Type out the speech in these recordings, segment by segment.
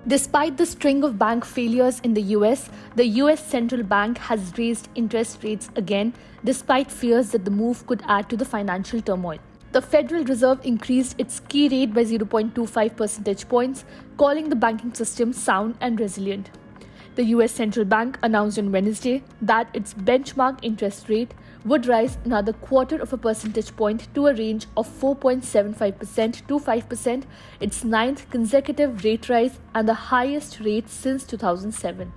Despite the string of bank failures in the US central bank has raised interest rates again, despite fears that the move could add to the financial turmoil. The Federal Reserve increased its key rate by 0.25 percentage points, calling the banking system sound and resilient. The US Central Bank announced on Wednesday that its benchmark interest rate would rise another quarter of a percentage point to a range of 4.75% to 5%, its ninth consecutive rate rise and the highest rate since 2007.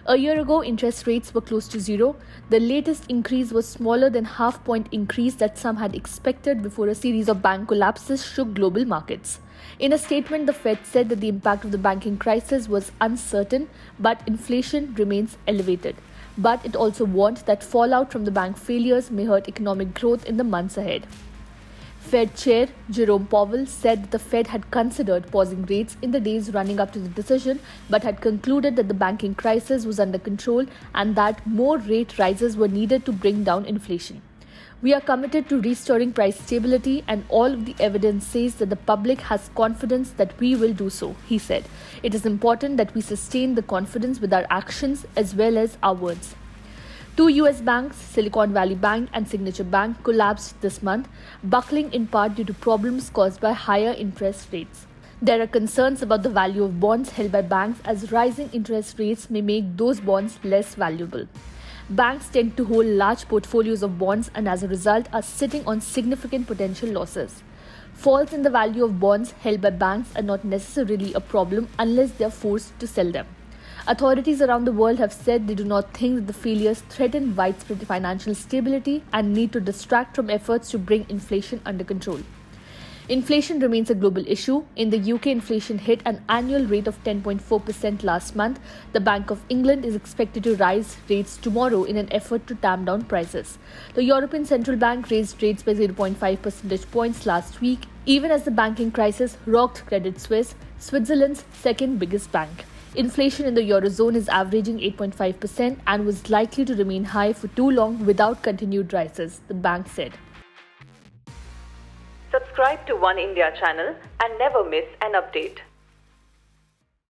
A year ago, interest rates were close to zero. The latest increase was smaller than half-point increase that some had expected before a series of bank collapses shook global markets. In a statement, the Fed said that the impact of the banking crisis was uncertain, but inflation remains elevated. But it also warned that fallout from the bank failures may hurt economic growth in the months ahead. Fed Chair Jerome Powell said that the Fed had considered pausing rates in the days running up to the decision, but had concluded that the banking crisis was under control and that more rate rises were needed to bring down inflation. We are committed to restoring price stability, and all of the evidence says that the public has confidence that we will do so, he said. It is important that we sustain the confidence with our actions as well as our words. Two US banks, Silicon Valley Bank and Signature Bank, collapsed this month, buckling in part due to problems caused by higher interest rates. There are concerns about the value of bonds held by banks as rising interest rates may make those bonds less valuable. Banks tend to hold large portfolios of bonds and as a result are sitting on significant potential losses. Falls in the value of bonds held by banks are not necessarily a problem unless they are forced to sell them. Authorities around the world have said they do not think that the failures threaten widespread financial stability and need to distract from efforts to bring inflation under control. Inflation remains a global issue. In the UK, inflation hit an annual rate of 10.4% last month. The Bank of England is expected to raise rates tomorrow in an effort to tamp down prices. The European Central Bank raised rates by 0.5 percentage points last week, even as the banking crisis rocked Credit Suisse, Switzerland's second biggest bank. Inflation in the Eurozone is averaging 8.5% and was likely to remain high for too long without continued rises, the bank said. Subscribe to One India channel and never miss an update.